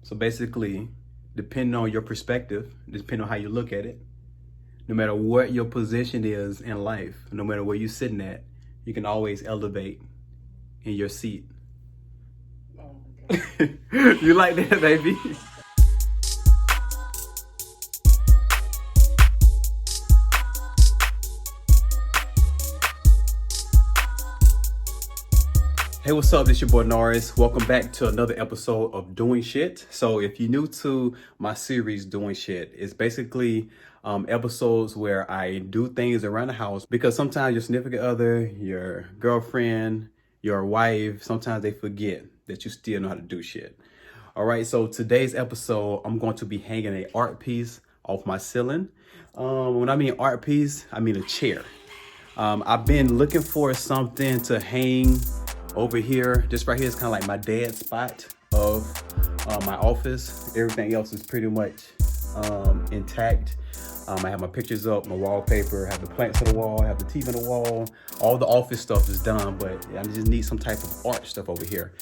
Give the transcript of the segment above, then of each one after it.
So basically, depending on your perspective, depending on how you look at it, no matter what your position is in life, no matter where you're sitting at, you can always elevate in your seat. Oh my God. You like that, baby? Hey, what's up? This your boy Norris. Welcome back to another episode of Doing Shit. So if you're new to my series Doing Shit, it's basically episodes where I do things around the house because sometimes your significant other, your girlfriend, your wife, sometimes they forget that you still know how to do shit. All right, so today's episode, I'm going to be hanging an art piece off my ceiling. When I mean art piece, I mean a chair. I've been looking for something to hang over here. This right here is kind of like my dead spot of my office. Everything else is pretty much intact. I have my pictures up, my wallpaper, I have the plants on the wall, I have the TV on the wall. All the office stuff is done, but I just need some type of art stuff over here.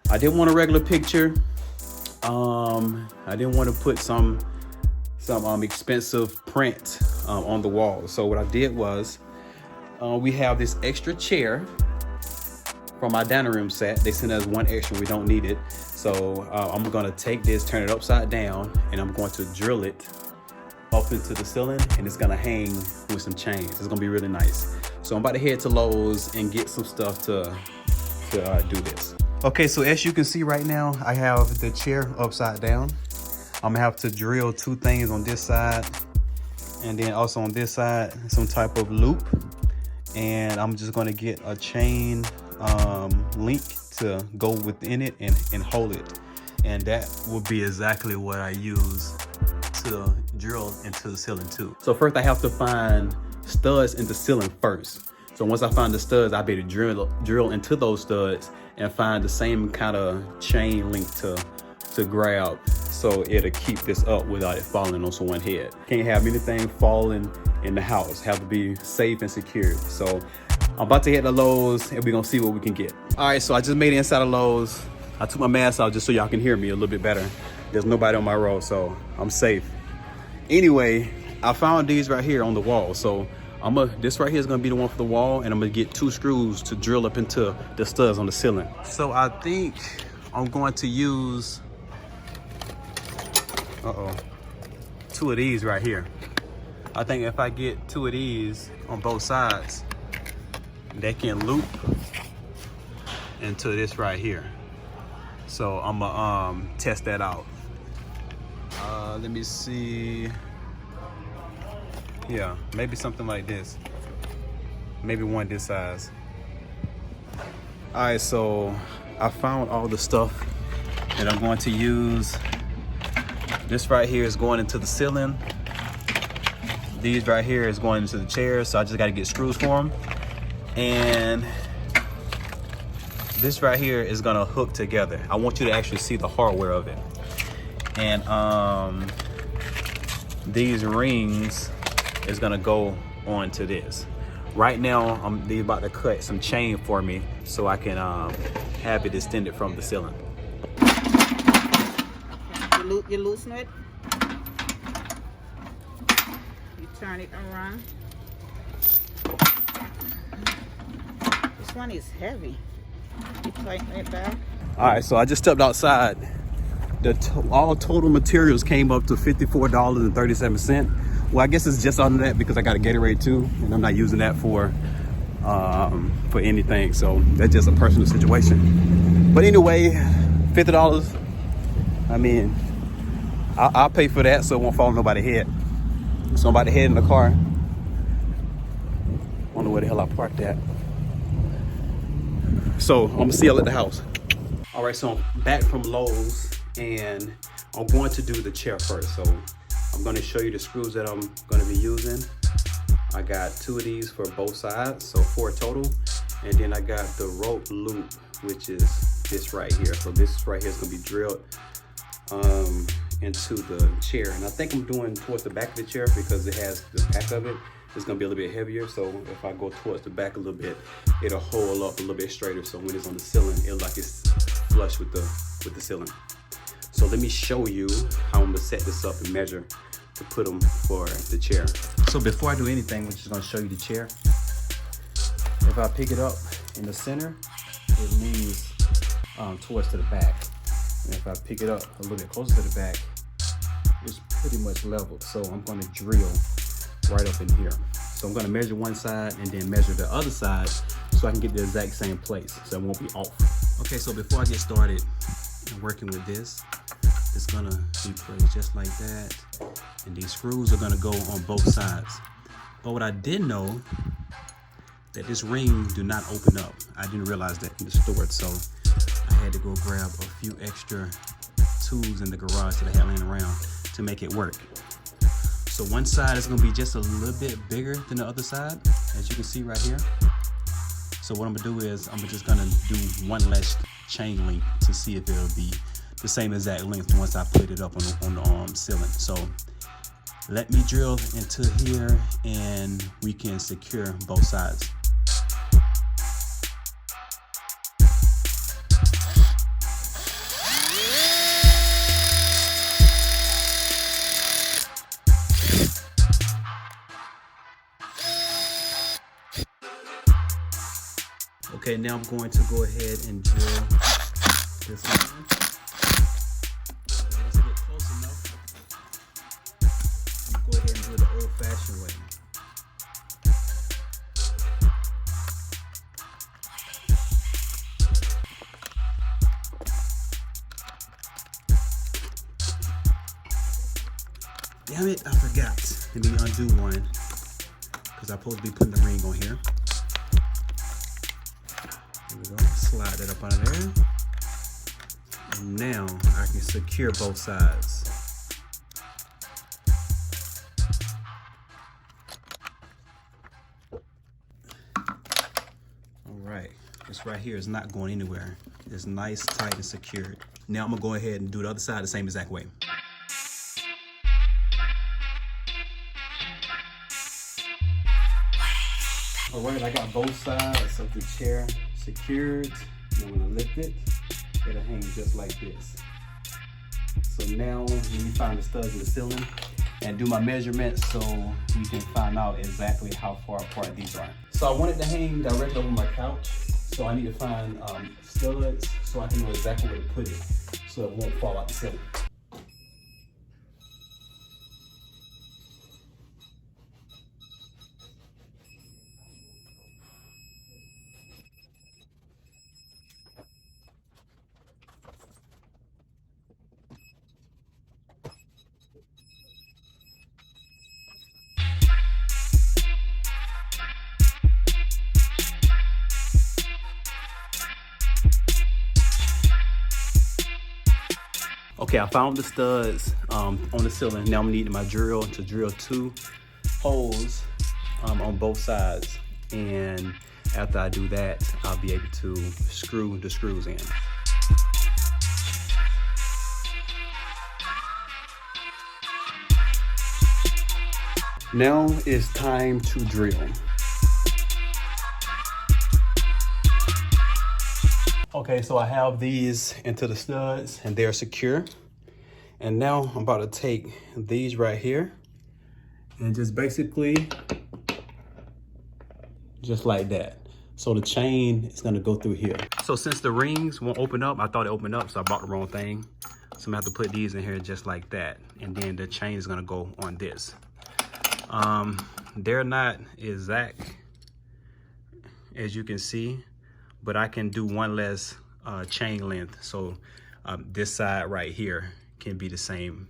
I didn't want a regular picture. I didn't want to put some expensive print on the wall. So what I did was, we have this extra chair from my dining room set. They sent us one extra, we don't need it. So I'm gonna take this, turn it upside down, and I'm going to drill it up into the ceiling, and it's gonna hang with some chains. It's gonna be really nice. So I'm about to head to Lowe's and get some stuff to do this. Okay, so as you can see right now, I have the chair upside down. I'm gonna have to drill two things on this side, and then also on this side, some type of loop. And I'm just gonna get a chain link to go within it and hold it, and that will be exactly what I use to drill into the ceiling too. So first I have to find studs in the ceiling first. So once I find the studs, I better drill into those studs and find the same kind of chain link to grab, so it'll keep this up without it falling on someone's head. Can't have anything falling in the house. Have to be safe and secure. So I'm about to hit the Lowe's and we're gonna see what we can get. All right, so I just made it inside of Lowe's. I took my mask out just so y'all can hear me a little bit better. There's nobody on my road, so I'm safe. Anyway, I found these right here on the wall. So this right here is gonna be the one for the wall, and I'm gonna get 2 screws to drill up into the studs on the ceiling. So I think I'm going to use, 2 of these right here. I think if I get 2 of these on both sides, they can loop into this right here. So I'm gonna test that out. Let me see. Yeah, maybe something like this. Maybe one this size. All right, so I found all the stuff that I'm going to use. This right here is going into the ceiling. These right here is going into the chairs, so I just got to get screws for them. And this right here is gonna hook together. I want you to actually see the hardware of it. And these rings is gonna go onto this. Right now, they're about to cut some chain for me so I can have it extended from the ceiling. You loosen it. You turn it around. This one is heavy. You tighten it back. All right, so I just stepped outside. All total materials came up to $54.37. Well, I guess it's just under that because I got a Gatorade too, and I'm not using that for anything. So that's just a personal situation. But anyway, $50. I mean, I'll pay for that so it won't fall on nobody's head. So I'm about to head in the car. I don't know where the hell I parked at. So I'm gonna see y'all at the house. All right, so I'm back from Lowe's and I'm going to do the chair first. So I'm gonna show you the screws that I'm gonna be using. I got 2 of these for both sides, so 4 total. And then I got the rope loop, which is this right here. So this right here is gonna be drilled into the chair. And I think I'm doing towards the back of the chair because it has the back of it. It's gonna be a little bit heavier, so if I go towards the back a little bit, it'll hold up a little bit straighter. So when it's on the ceiling, it's like it's flush with the ceiling. So let me show you how I'm gonna set this up and measure to put them for the chair. So before I do anything, we're just gonna show you the chair. If I pick it up in the center, it leans towards to the back. And if I pick it up a little bit closer to the back, it's pretty much leveled. So I'm gonna drill right up in here. So I'm gonna measure one side and then measure the other side so I can get the exact same place, so it won't be off. Okay, so before I get started working with this, it's gonna be placed just like that. And these screws are gonna go on both sides. But what I didn't know, that this ring do not open up. I didn't realize that in the store, so I had to go grab a few extra tools in the garage that I had laying around to make it work. So one side is gonna be just a little bit bigger than the other side, as you can see right here. So what I'm gonna do is I'm just gonna do one less chain link to see if it'll be the same exact length once I put it up on the ceiling. So let me drill into here and we can secure both sides. Okay, now I'm going to go ahead and drill this one. Once I get close enough, go ahead and do it the old-fashioned way. Damn it, I forgot. Let me undo one, because I'm supposed to be putting the ring on here. There we go, slide that up out of there. And now I can secure both sides. All right, this right here is not going anywhere. It's nice, tight, and secured. Now I'm gonna go ahead and do the other side the same exact way. All right, I got both sides of the chair secured. And when I lift it, it'll hang just like this. So now let me find the studs in the ceiling and do my measurements so we can find out exactly how far apart these are. So I want it to hang directly over my couch. So I need to find studs so I can know exactly where to put it so it won't fall out the ceiling. Okay, I found the studs on the ceiling. Now I'm needing my drill to drill 2 holes on both sides. And after I do that, I'll be able to screw the screws in. Now it's time to drill. Okay, so I have these into the studs and they're secure. And now I'm about to take these right here and just basically just like that. So the chain is gonna go through here. So since the rings won't open up, I thought it opened up, so I bought the wrong thing. So I'm gonna have to put these in here just like that. And then the chain is gonna go on this. They're not exact, as you can see, but I can do one less chain length. So this side right here can be the same,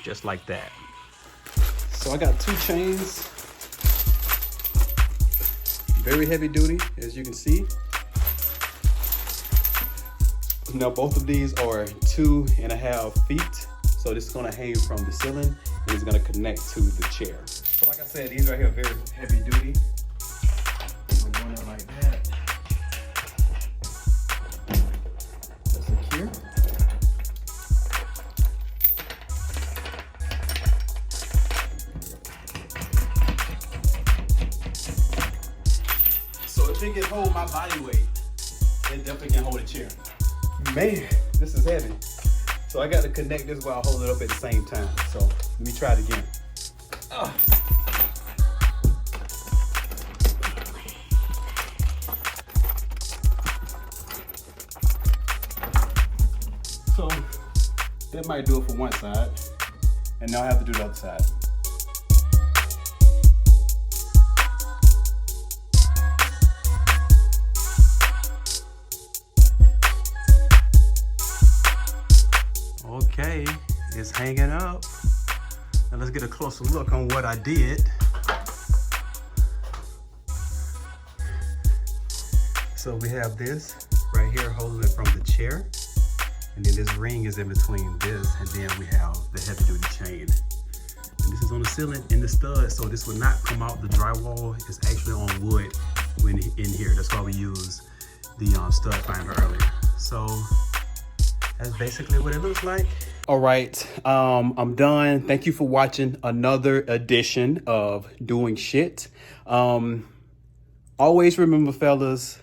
just like that. So I got 2 chains, very heavy duty, as you can see. Now both of these are 2.5 feet. So this is gonna hang from the ceiling and it's gonna connect to the chair. So like I said, these right here are very heavy duty. I'm going in like that. That's secure. So if it can hold my body weight, it definitely can hold a chair. Man. This is heavy. So I got to connect this while I hold it up at the same time. So let me try it again. So that might do it for one side. And now I have to do the other side. Okay, it's hanging up. Now let's get a closer look on what I did. So we have this right here holding it from the chair. And then this ring is in between this, and then we have the heavy duty chain. And this is on the ceiling in the stud, so this will not come out the drywall. It's actually on wood when in here. That's why we use the stud finder earlier. So that's basically what it looks like. All right, I'm done. Thank you for watching another edition of Doing Shit. Always remember, fellas,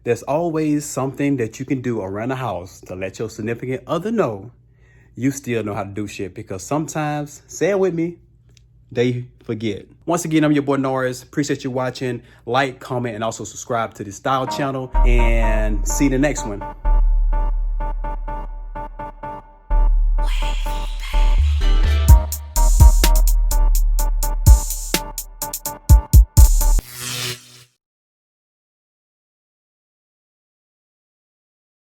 there's always something that you can do around the house to let your significant other know you still know how to do shit, because sometimes, say it with me, they forget. Once again, I'm your boy Norris. Appreciate you watching. Like, comment, and also subscribe to the Style channel. And see you in the next one.